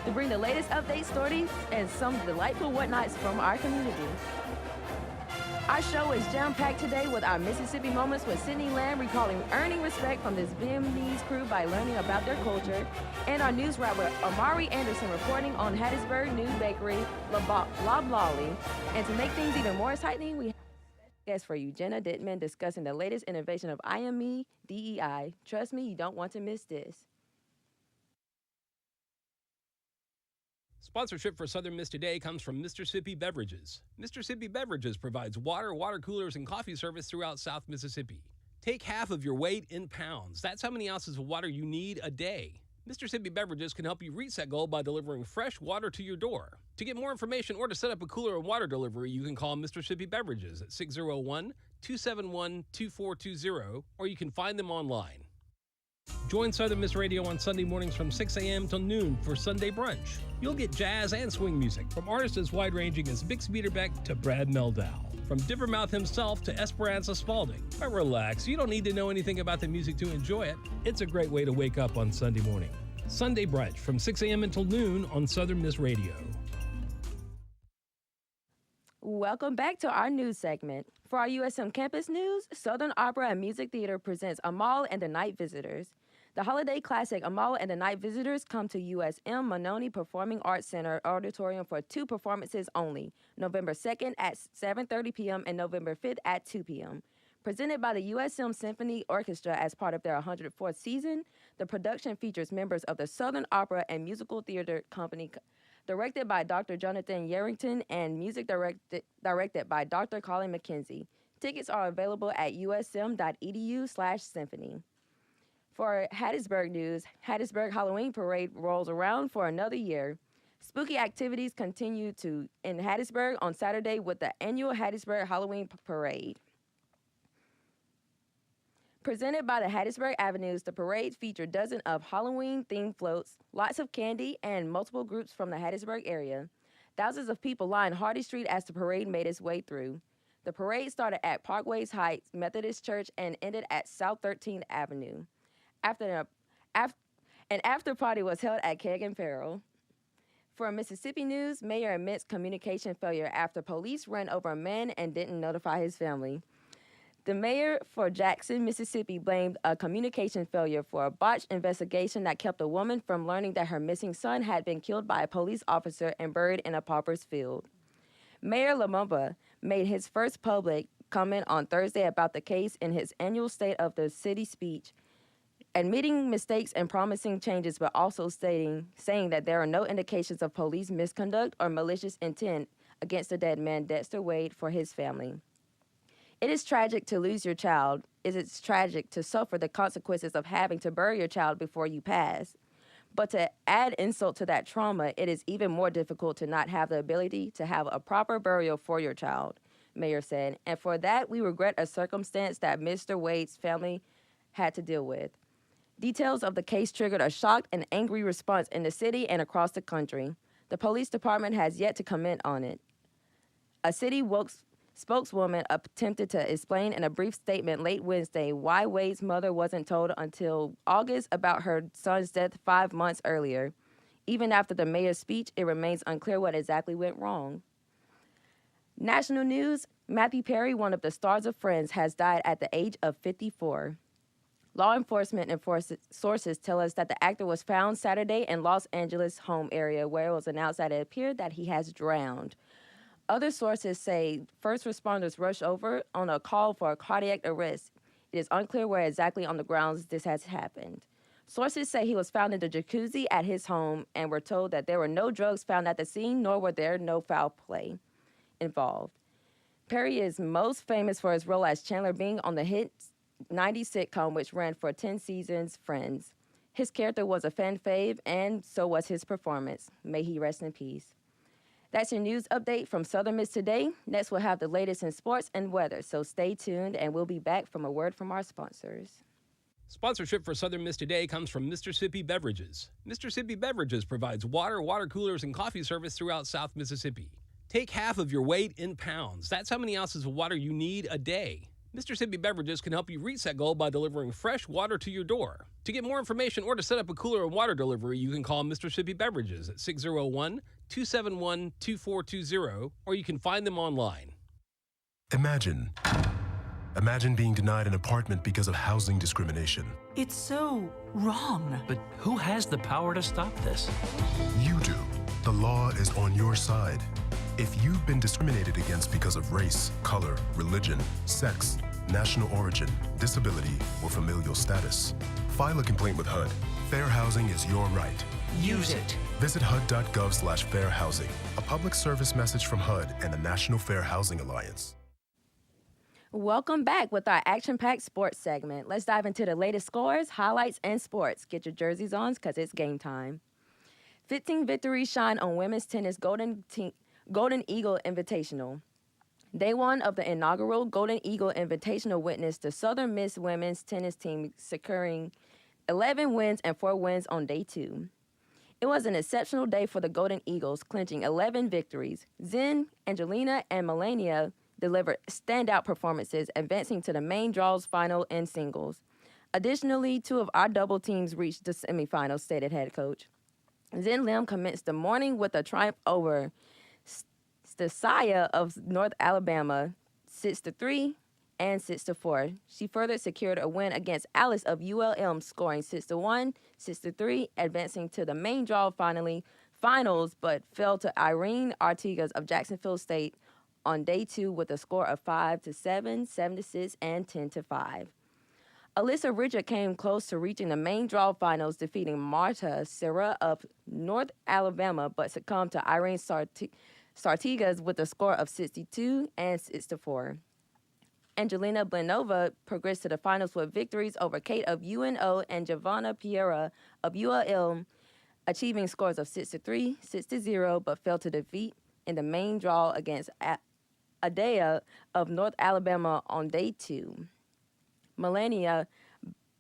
to bring the latest updates, stories, and some delightful whatnots from our community. Our show is jam-packed today with our Mississippi Moments with Sydney Lamb recalling earning respect from this Vietnamese crew by learning about their culture, and our news wrap with Amari Anderson reporting on Hattiesburg New Bakery, Loblolly. And to make things even more exciting, we have a guest for you, Jenna Dittman, discussing the latest innovation of IME DEI. Trust me, you don't want to miss this. Sponsorship for Southern Miss Today comes from Mississippi Beverages. Mississippi Beverages provides water, water coolers, and coffee service throughout South Mississippi. Take half of your weight in pounds. That's how many ounces of water you need a day. Mississippi Beverages can help you reach that goal by delivering fresh water to your door. To get more information or to set up a cooler and water delivery, you can call Mississippi Beverages at 601-271-2420, or you can find them online. Join Southern Miss Radio on Sunday mornings from 6 a.m. till noon for Sunday Brunch. You'll get jazz and swing music from artists as wide-ranging as Bix Beiderbecke to Brad Meldau, from Dippermouth himself to Esperanza Spalding. But relax, you don't need to know anything about the music to enjoy it. It's a great way to wake up on Sunday morning. Sunday Brunch from 6 a.m. until noon on Southern Miss Radio. Welcome back to our news segment. For our USM campus news, Southern Opera and Music Theater presents Amal and the Night Visitors. The holiday classic Amal and the Night Visitors come to USM Mononi Performing Arts Center Auditorium for 2 performances only, November 2nd at 7:30 p.m. and November 5th at 2 p.m. Presented by the USM Symphony Orchestra as part of their 104th season, the production features members of the Southern Opera and Musical Theater Company, directed by Dr. Jonathan Yarrington, and music directed by Dr. Colin McKenzie. Tickets are available at usm.edu/symphony. For Hattiesburg news, Hattiesburg Halloween Parade rolls around for another year. Spooky activities continue in Hattiesburg on Saturday with the annual Hattiesburg Halloween Parade. Presented by the Hattiesburg Avenues, the parade featured dozens of Halloween-themed floats, lots of candy, and multiple groups from the Hattiesburg area. Thousands of people lined Hardy Street as the parade made its way through. The parade started at Parkways Heights Methodist Church and ended at South 13th Avenue. An after party was held at Kagan Farrell. For Mississippi news, mayor admits communication failure after police ran over a man and didn't notify his family. The mayor for Jackson, Mississippi, blamed a communication failure for a botched investigation that kept a woman from learning that her missing son had been killed by a police officer and buried in a pauper's field. Mayor Lumumba made his first public comment on Thursday about the case in his annual State of the City speech, admitting mistakes and promising changes, but also saying that there are no indications of police misconduct or malicious intent against the dead man, Dexter Wade, for his family. It is tragic to lose your child. It is tragic to suffer the consequences of having to bury your child before you pass. But to add insult to that trauma, it is even more difficult to not have the ability to have a proper burial for your child, Mayor said. And for that, we regret a circumstance that Mr. Wade's family had to deal with. Details of the case triggered a shocked and angry response in the city and across the country. The police department has yet to comment on it. A city spokeswoman attempted to explain in a brief statement late Wednesday why Wade's mother wasn't told until August about her son's death 5 months earlier. Even after the mayor's speech, it remains unclear what exactly went wrong. National news, Matthew Perry, one of the stars of Friends, has died at the age of 54. Law enforcement and sources tell us that the actor was found Saturday in Los Angeles' home area, where it was announced that it appeared that he has drowned. Other sources say first responders rushed over on a call for a cardiac arrest. It is unclear where exactly on the grounds this has happened. Sources say he was found in the jacuzzi at his home and were told that there were no drugs found at the scene, nor were there no foul play involved. Perry is most famous for his role as Chandler Bing on the hit 90s sitcom, which ran for 10 seasons, Friends. His character was a fan fave, and so was his performance. May he rest in peace. That's your news update from Southern Miss Today. Next, we'll have the latest in sports and weather, so stay tuned, and we'll be back from a word from our sponsors. Sponsorship for Southern Miss Today comes from Mississippi Beverages. Mississippi Beverages provides water, water coolers, and coffee service throughout South Mississippi. Take half of your weight in pounds. That's how many ounces of water you need a day. Mississippi Beverages can help you reach that goal by delivering fresh water to your door. To get more information or to set up a cooler and water delivery, you can call Mississippi Beverages at 601-271-2420, or you can find them online. Imagine being denied an apartment because of housing discrimination. It's so wrong. But who has the power to stop this? You do. The law is on your side. If you've been discriminated against because of race, color, religion, sex, national origin, disability, or familial status, file a complaint with HUD. Fair housing is your right. Use it. Visit HUD.gov/fair housing, a public service message from HUD and the National Fair Housing Alliance. Welcome back with our action-packed sports segment. Let's dive into the latest scores, highlights, and sports. Get your jerseys on because it's game time. 15 victories shine on women's tennis Golden Eagle Invitational. Day one of the inaugural Golden Eagle Invitational witnessed the Southern Miss women's tennis team securing 11 wins and 4 wins on day two. It was an exceptional day for the Golden Eagles, clinching 11 victories. Zen, Angelina, and Melania delivered standout performances, advancing to the main draws final in singles. Additionally, 2 of our double teams reached the semifinals, stated head coach. Zen Lim commenced the morning with a triumph over Stasia of North Alabama, 6-3 and 6-4. She further secured a win against Alice of ULM, scoring 6-1, 6-3, advancing to the main draw finals, but fell to Irene Artigas of Jacksonville State on day two with a score of 5-7, 7-6, and 10-5. Alyssa Richard came close to reaching the main draw finals, defeating Marta Serra of North Alabama, but succumbed to Irene Sartigas with a score of 62 and 6-4. Angelina Blenova progressed to the finals with victories over Kate of UNO and Giovanna Piera of ULM, achieving scores of 6-3, 6-0, but fell to defeat in the main draw against Adea of North Alabama on day two. Melania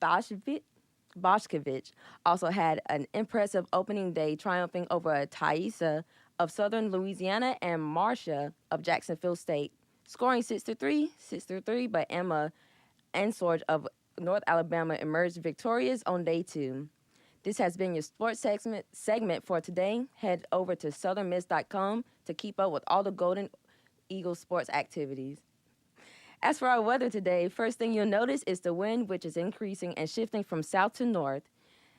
Boshkevich also had an impressive opening day, triumphing over Thaisa of Southern Louisiana and Marcia of Jacksonville State, scoring 6-3, 6-3, but Emma Ansorge of North Alabama emerged victorious on day two. This has been your sports segment for today. Head over to southernmiss.com to keep up with all the Golden Eagle sports activities. As for our weather today, first thing you'll notice is the wind, which is increasing and shifting from south to north.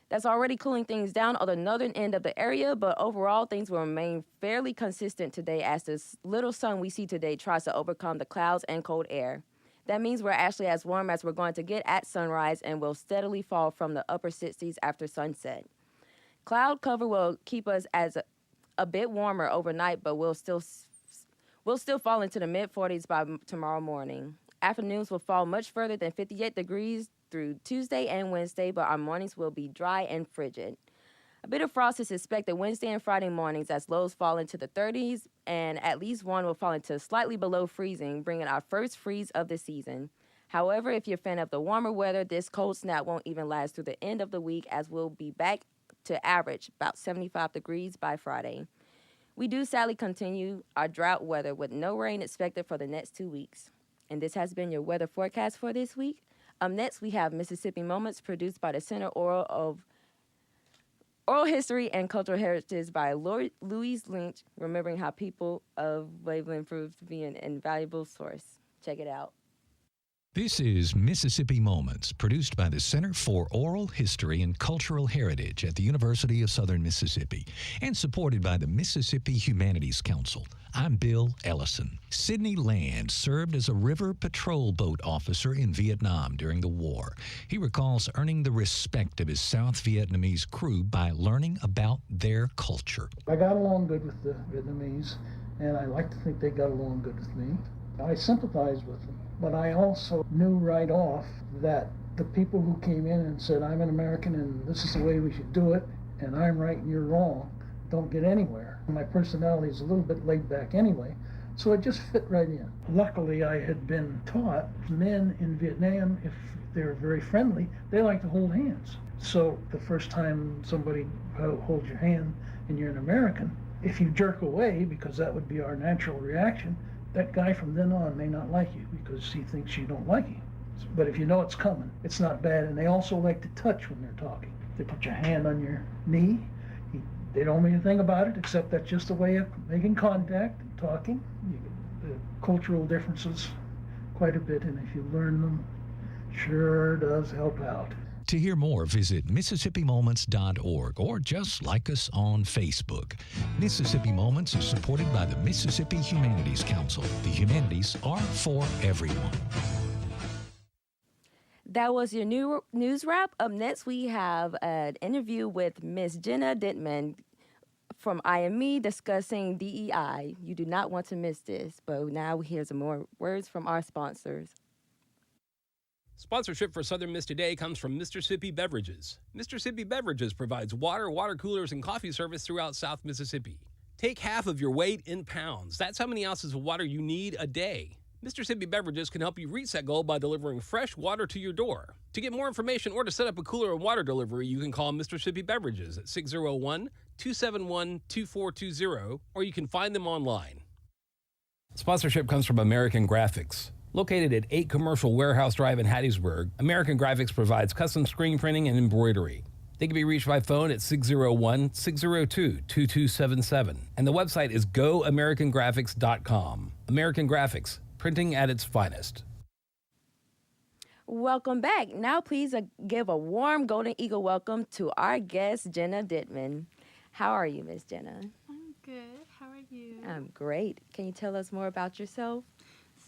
That's already cooling things down on the northern end of the area, but overall things will remain fairly consistent today as this little sun we see today tries to overcome the clouds and cold air. That means we're actually as warm as we're going to get at sunrise and will steadily fall from the upper 60s after sunset. Cloud cover will keep us as a bit warmer overnight, but we'll still fall into the mid-40s by tomorrow morning. Afternoons will fall much further than 58 degrees through Tuesday and Wednesday, but our mornings will be dry and frigid. A bit of frost is expected Wednesday and Friday mornings as lows fall into the 30s, and at least one will fall into slightly below freezing, bringing our first freeze of the season. However, if you're a fan of the warmer weather, this cold snap won't even last through the end of the week, as we'll be back to average about 75 degrees by Friday. We do sadly continue our drought weather with no rain expected for the next 2 weeks. And this has been your weather forecast for this week. Up next, we have Mississippi Moments, produced by the Center Oral History and Cultural Heritage by Louise Lynch, remembering how people of Waveland proved to be an invaluable source. Check it out. This is Mississippi Moments, produced by the Center for Oral History and Cultural Heritage at the University of Southern Mississippi and supported by the Mississippi Humanities Council. I'm Bill Ellison. Sidney Land served as a river patrol boat officer in Vietnam during the war. He recalls earning the respect of his South Vietnamese crew by learning about their culture. I got along good with the Vietnamese, and I like to think they got along good with me. I sympathized with them. But I also knew right off that the people who came in and said, I'm an American and this is the way we should do it, and I'm right and you're wrong, don't get anywhere. My personality is a little bit laid back anyway, so it just fit right in. Luckily, I had been taught men in Vietnam, if they're very friendly, they like to hold hands. So the first time somebody holds your hand and you're an American, if you jerk away, because that would be our natural reaction, That guy from then on may not like you because he thinks you don't like him. But if you know it's coming, it's not bad. And they also like to touch when they're talking. They put your hand on your knee. They don't mean anything about it, except that's just a way of making contact and talking. The cultural differences quite a bit, and if you learn them, sure does help out. To hear more, visit MississippiMoments.org or just like us on Facebook. Mississippi Moments is supported by the Mississippi Humanities Council. The humanities are for everyone. That was your new news wrap. Up next, we have an interview with Miss Jenna Dittman from IME discussing DEI. You do not want to miss this. But now here's some more words from our sponsors. Sponsorship for Southern Miss Today comes from Mississippi Beverages. Mississippi Beverages provides water, water coolers, and coffee service throughout South Mississippi. Take half of your weight in pounds. That's how many ounces of water you need a day. Mississippi Beverages can help you reach that goal by delivering fresh water to your door. To get more information or to set up a cooler and water delivery, you can call Mississippi Beverages at 601-271-2420, or you can find them online. Sponsorship comes from American Graphics. Located at 8 Commercial Warehouse Drive in Hattiesburg, American Graphics provides custom screen printing and embroidery. They can be reached by phone at 601-602-2277, and the website is goamericangraphics.com. American Graphics, printing at its finest. Welcome back. Now, please give a warm Golden Eagle welcome to our guest, Jenna Dittman. How are you, Miss Jenna? I'm good. How are you? I'm great. Can you tell us more about yourself?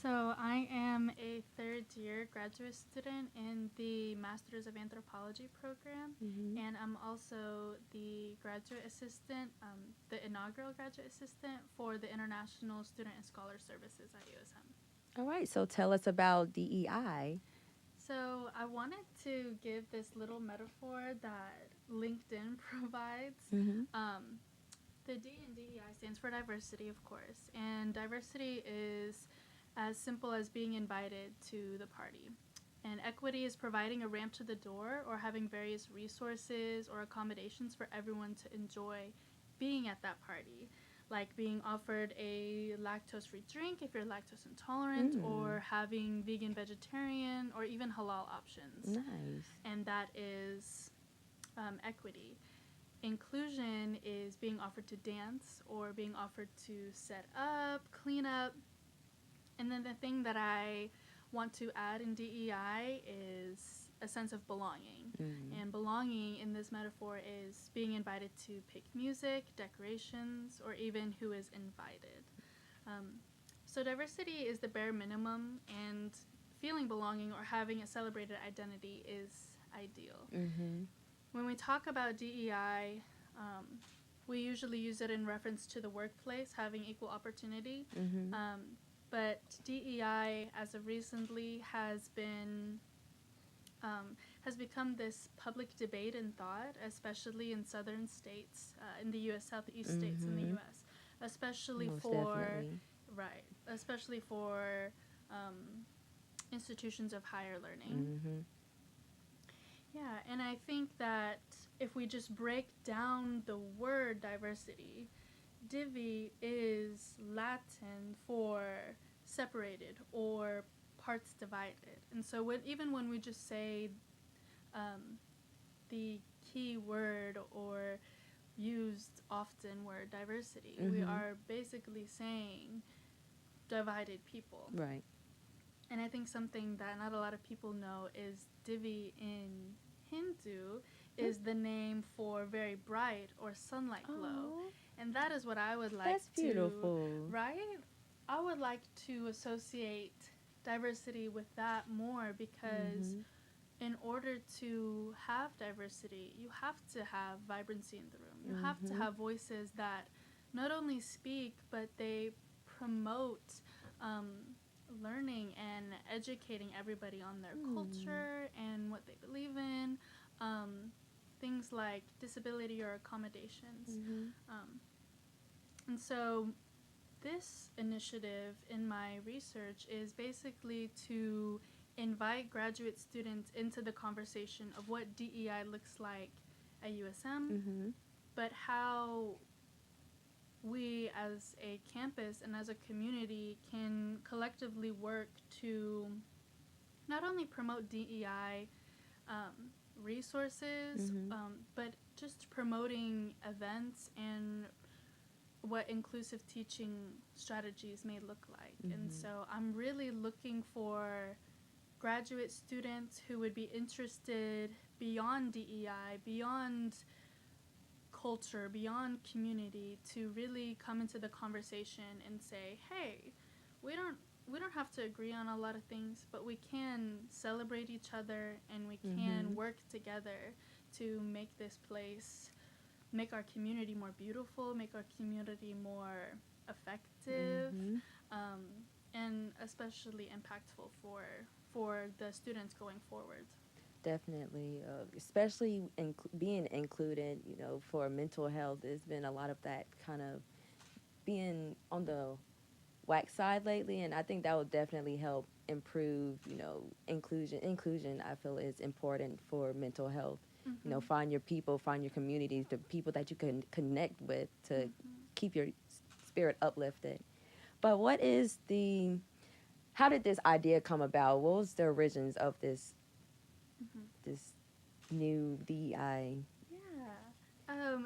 So I am a third-year graduate student in the Masters of Anthropology program, and I'm also the graduate assistant, the inaugural graduate assistant for the International Student and Scholar Services at USM. All right, so tell us about DEI. So I wanted to give this little metaphor that LinkedIn provides. The D in DEI stands for diversity, of course, and diversity is as simple as being invited to the party. And equity is providing a ramp to the door or having various resources or accommodations for everyone to enjoy being at that party, like being offered a lactose-free drink if you're lactose intolerant, or having vegan, vegetarian, or even halal options. Nice. And that is equity. Inclusion is being offered to dance or being offered to set up, clean up. And then the thing that I want to add in DEI is a sense of belonging. And belonging in this metaphor is being invited to pick music, decorations, or even who is invited. So diversity is the bare minimum, and feeling belonging or having a celebrated identity is ideal. When we talk about DEI, we usually use it in reference to the workplace, having equal opportunity. But DEI, as of recently, has become this public debate and thought, especially in southern states, in the U.S., southeast states in the U.S., especially Most for definitely. especially for institutions of higher learning. Yeah, and I think that if we just break down the word diversity, divi is Latin for separated or parts divided. And so even when we just say the key word or used often word diversity, we are basically saying divided people. Right. And I think something that not a lot of people know is Divi in Hindu is the name for very bright or sunlight glow. And that is what I would like That's beautiful. Right? I would like to associate diversity with that more, because in order to have diversity, you have to have vibrancy in the room. You have to have voices that not only speak, but they promote learning and educating everybody on their culture and what they believe in, things like disability or accommodations. And so this initiative in my research is basically to invite graduate students into the conversation of what DEI looks like at USM, but how we as a campus and as a community can collectively work to not only promote DEI resources, but just promoting events and what inclusive teaching strategies may look like. And so I'm really looking for graduate students who would be interested beyond DEI, beyond culture, beyond community, to really come into the conversation and say, hey, we don't have to agree on a lot of things, but we can celebrate each other and we can work together to make this place, make our community more beautiful, make our community more effective, and especially impactful for the students going forward. Definitely, especially being included, for mental health. There's been a lot of that kind of being on the whack side lately, and I think that will definitely help improve, inclusion. Inclusion, I feel, is important for mental health. Find your people, find your communities, the people that you can connect with to keep your spirit uplifted. But how did this idea come about? What was the origins of this new DEI?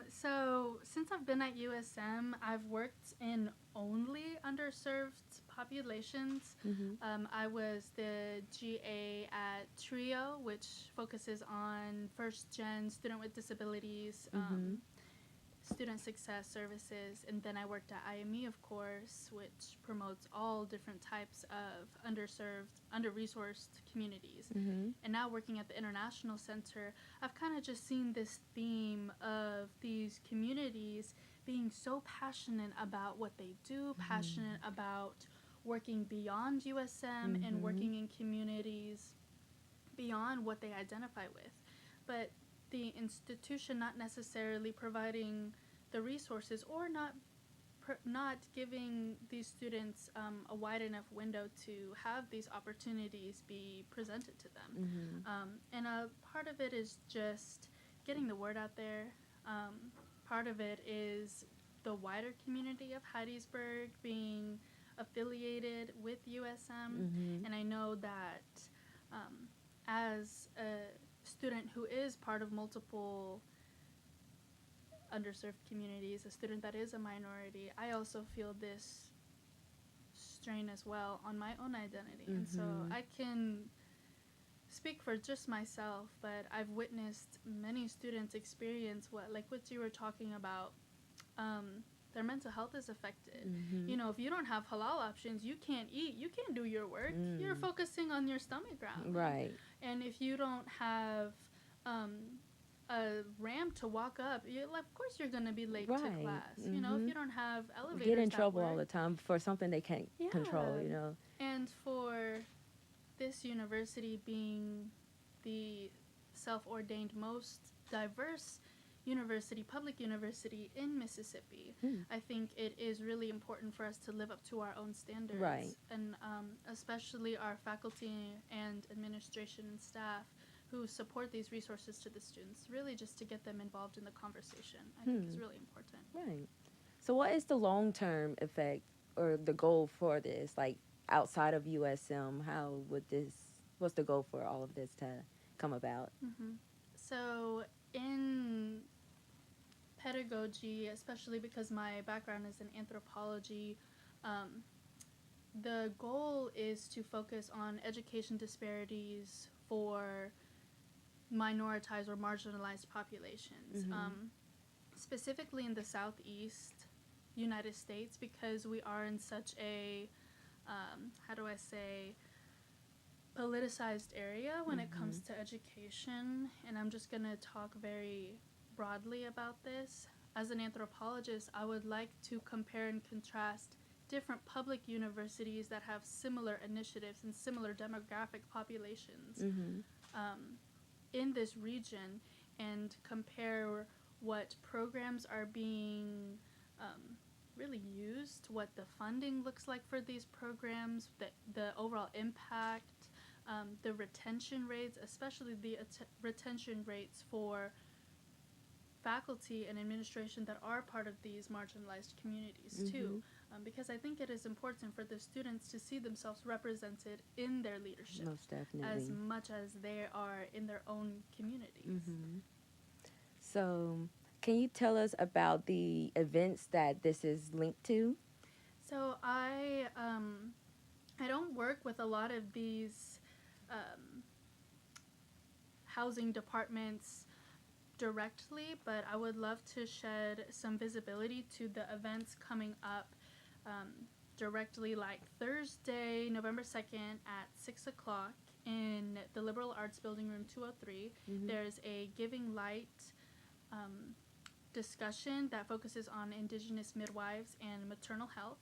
So since I've been at USM, I've worked in only underserved populations. I was the GA at TRIO, which focuses on first-gen student with disabilities, student success services, and then I worked at IME, of course, which promotes all different types of underserved, under-resourced communities. And now working at the International Center, I've kind of just seen this theme of these communities being so passionate about what they do, passionate about working beyond USM and working in communities beyond what they identify with. But the institution not necessarily providing the resources or not giving these students a wide enough window to have these opportunities be presented to them. And a part of it is just getting the word out there. Part of it is the wider community of Hattiesburg being affiliated with USM. And I know that as a student who is part of multiple underserved communities, a student that is a minority, I also feel this strain as well on my own identity. And so I can speak for just myself, but I've witnessed many students experience what you were talking about. Their mental health is affected. If you don't have halal options, you can't eat, you can't do your work. You're focusing on your stomach growling. Right. And if you don't have a ramp to walk up, of course you're going to be late to class. If you don't have elevators, get in trouble all the time for something they can't control. And for this university being the self-ordained most diverse public university in Mississippi, I think it is really important for us to live up to our own standards. Right. And especially our faculty and administration and staff who support these resources to the students, really just to get them involved in the conversation, I think is really important. Right. So what is the long-term effect or the goal for this? Like outside of USM, what's the goal for all of this to come about? So in pedagogy, especially because my background is in anthropology, the goal is to focus on education disparities for minoritized or marginalized populations, specifically in the Southeast United States, because we are in such a, politicized area when it comes to education. And I'm just going to talk very broadly about this. As an anthropologist, I would like to compare and contrast different public universities that have similar initiatives and similar demographic populations in this region, and compare what programs are being really used, what the funding looks like for these programs, the overall impact, the retention rates, especially the retention rates for faculty and administration that are part of these marginalized communities too, because I think it is important for the students to see themselves represented in their leadership Most definitely. as much as they are in their own communities. So, can you tell us about the events that this is linked to? So I don't work with a lot of these housing departments directly, but I would love to shed some visibility to the events coming up directly, like Thursday, November 2nd at 6 o'clock in the Liberal Arts Building, room 203. There's a Giving Light discussion that focuses on Indigenous midwives and maternal health.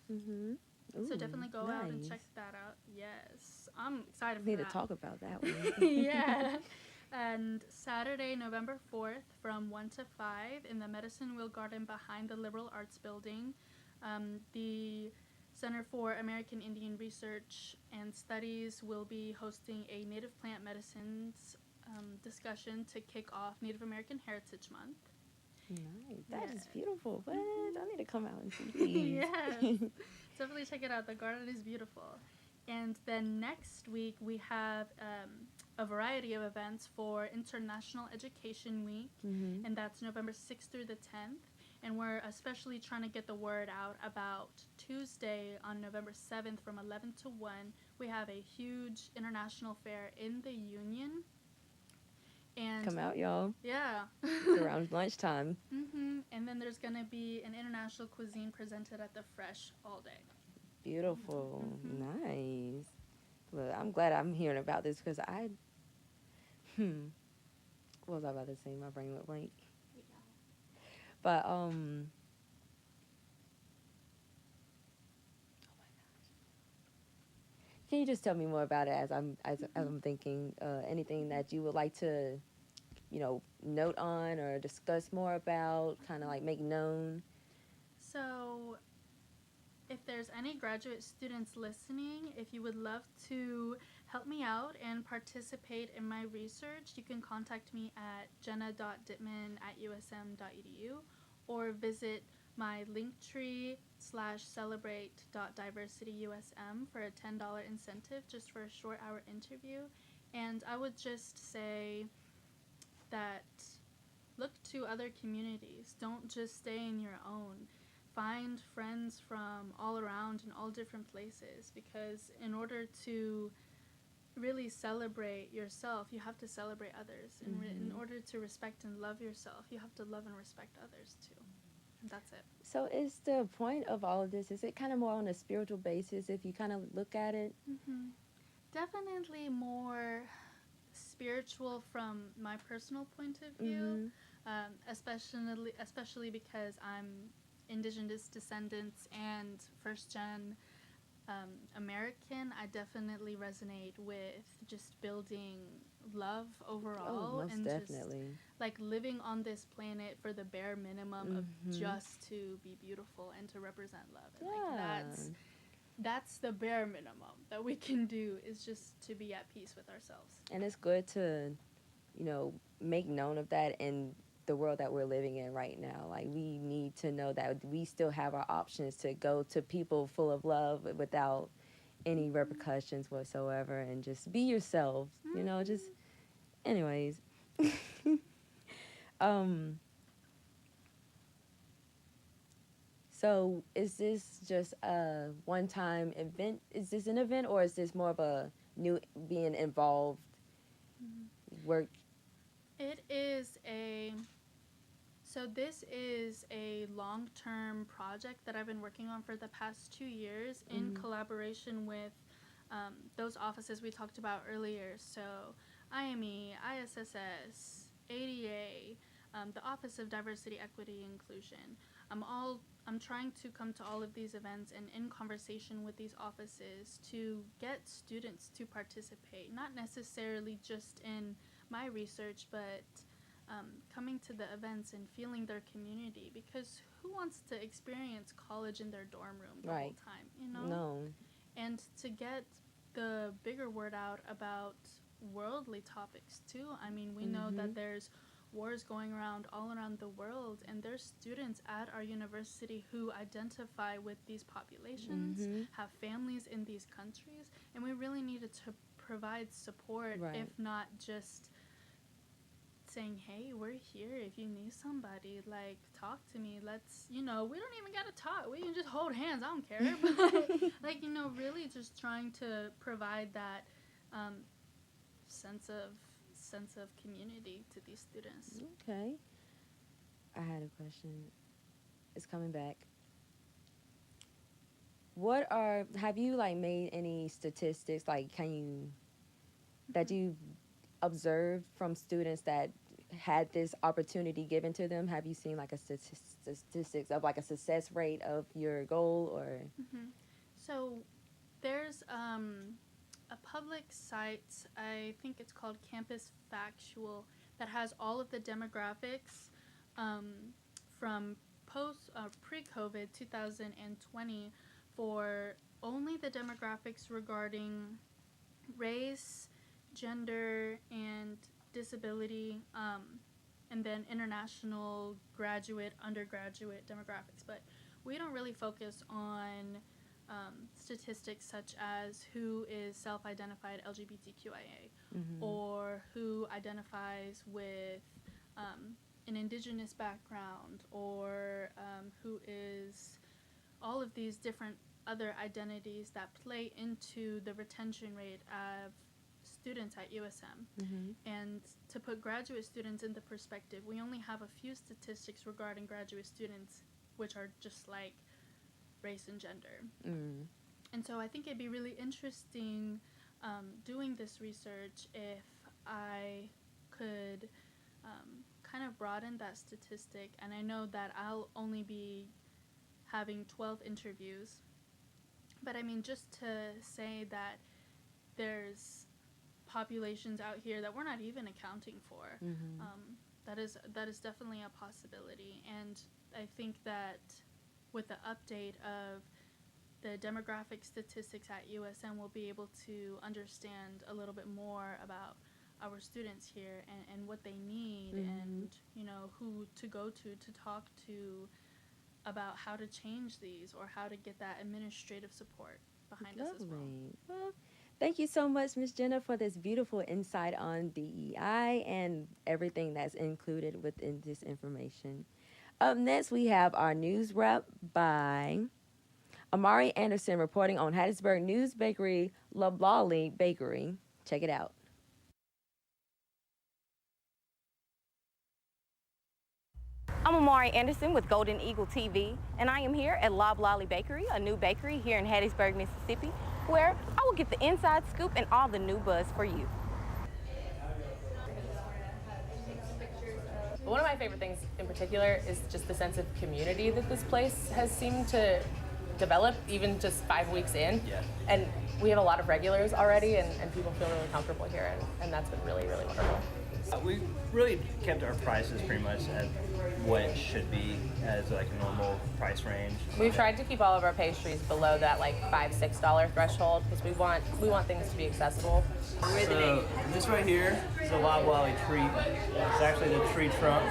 So definitely go out and check that out. Yes, I'm excited for Need that. to talk about that one. Yeah. And Saturday, November 4th from 1 to 5 in the Medicine Wheel Garden behind the Liberal Arts Building. The Center for American Indian Research and Studies will be hosting a Native Plant Medicines discussion to kick off Native American Heritage Month. Nice. That is beautiful. What? I need to come out and see these. Yes. Definitely check it out. The garden is beautiful. And then next week we have a variety of events for International Education Week, and that's November 6th through the 10th. And we're especially trying to get the word out about Tuesday on November 7th from 11 to 1. We have a huge international fair in the Union. And Come out, y'all. yeah. It's around lunchtime. And then there's going to be an international cuisine presented at the Fresh all day. Beautiful. Nice. Look, I'm glad I'm hearing about this because what was I about to say? My brain went blank. But oh my gosh. Can you just tell me more about it as I'm thinking? Anything that you would like to, note on or discuss more about, kind of like make known? So, if there's any graduate students listening, if you would love to help me out and participate in my research, you can contact me at jenna.dittman@usm.edu or visit my linktree/celebrate.diversityusm for a $10 incentive just for a short hour interview. And I would just say that look to other communities. Don't just stay in your own. Find friends from all around in all different places, because in order to really celebrate yourself, you have to celebrate others. And in order to respect and love yourself, you have to love and respect others too. And that's it. So is the point of all of this, is it kind of more on a spiritual basis if you kind of look at it? Definitely more spiritual from my personal point of view, especially because I'm Indigenous descendants and first-gen American. I definitely resonate with just building love overall, most and definitely. just like living on this planet for the bare minimum of just to be beautiful and to represent love. And like that's the bare minimum that we can do, is just to be at peace with ourselves. And it's good to, make known of that in the world that we're living in right now. Like, we need to know that we still have our options to go to people full of love without any repercussions whatsoever, and just be yourself, just anyways. So is this just a one-time event? Is this an event, or is this more of a new being involved work? This is a long-term project that I've been working on for the past 2 years in collaboration with those offices we talked about earlier. So IME, ISSS, ADA, the Office of Diversity, Equity, Inclusion. I'm trying to come to all of these events and in conversation with these offices to get students to participate, not necessarily just in my research, but coming to the events and feeling their community, because who wants to experience college in their dorm room the whole time, No. And to get the bigger word out about worldly topics too. I mean, we know that there's wars going around all around the world, and there's students at our university who identify with these populations, have families in these countries, and we really needed to provide support, if not just saying, hey, we're here if you need somebody, like, talk to me, let's, we don't even gotta talk, we can just hold hands, I don't care, but, like, really just trying to provide that sense of community to these students. Okay. I had a question. It's coming back. Have you, like, made any statistics, like, that you observed from students that had this opportunity given to them? Have you seen, like, a statistics of, like, a success rate of your goal, or? So there's a public site, I think it's called Campus Factual, that has all of the demographics from pre-COVID 2020 for only the demographics regarding race, gender, and disability, and then international graduate, undergraduate demographics. But we don't really focus on statistics such as who is self-identified LGBTQIA, or who identifies with an indigenous background, or who is all of these different other identities that play into the retention rate of students at USM. And to put graduate students into perspective, we only have a few statistics regarding graduate students, which are just like race and gender. And so I think it'd be really interesting doing this research if I could kind of broaden that statistic. And I know that I'll only be having 12 interviews, but I mean, just to say that there's populations out here that we're not even accounting for, that is definitely a possibility. And I think that with the update of the demographic statistics at USM, we'll be able to understand a little bit more about our students here and what they need, and who to go to talk to about how to change these, or how to get that administrative support behind us as well. Well, thank you so much, Ms. Jenna, for this beautiful insight on DEI and everything that's included within this information. Up next, we have our news wrap by Amari Anderson reporting on Hattiesburg News Bakery, Loblolly Bakery. Check it out. I'm Amari Anderson with Golden Eagle TV, and I am here at Loblolly Bakery, a new bakery here in Hattiesburg, Mississippi, where I will get the inside scoop and all the new buzz for you. One of my favorite things in particular is just the sense of community that this place has seemed to develop, even just 5 weeks in. And we have a lot of regulars already, and people feel really comfortable here, and that's been really, really wonderful. We really kept our prices pretty much at what it should be, as like a normal price range. We've tried to keep all of our pastries below that like $5-6 threshold, because we want things to be accessible. So this right here is a Loblolly treat. It's actually the tree trunk.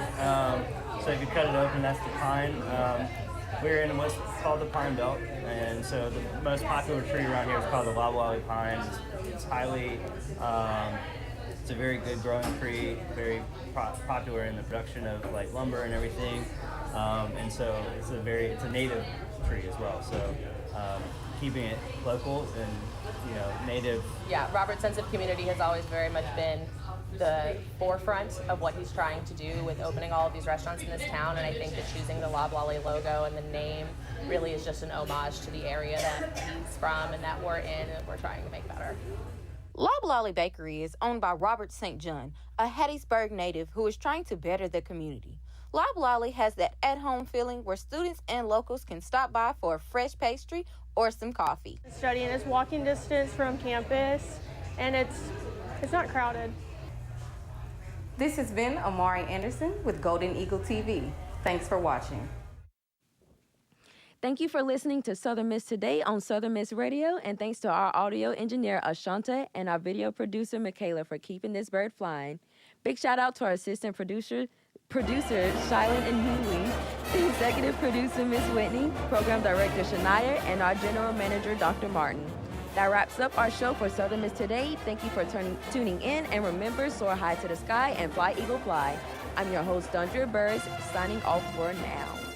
So if you cut it open, that's the pine. We're in what's called the Pine Belt, and so the most popular tree around here is called the Loblolly pine. It's highly it's a very good growing tree, very popular in the production of like lumber and everything, and so it's a native tree as well. So keeping it local and native. Yeah, Robert's sense of community has always very much been the forefront of what he's trying to do with opening all of these restaurants in this town, and I think that choosing the Loblolly logo and the name really is just an homage to the area that he's from and that we're in and that we're trying to make better. Loblolly Bakery is owned by Robert St. John, a Hattiesburg native who is trying to better the community. Loblolly has that at-home feeling where students and locals can stop by for a fresh pastry or some coffee. Studying is walking distance from campus, and it's not crowded. This has been Amari Anderson with Golden Eagle TV. Thanks for watching. Thank you for listening to Southern Miss Today on Southern Miss Radio, and thanks to our audio engineer, Ashante, and our video producer, Michaela, for keeping this bird flying. Big shout out to our assistant producers, Shylin and Huey, executive producer, Miss Whitney, program director, Shania, and our general manager, Dr. Martin. That wraps up our show for Southern Miss today. Thank you for tuning in, and remember, soar high to the sky and fly, eagle, fly. I'm your host, Dondria Burris, signing off for now.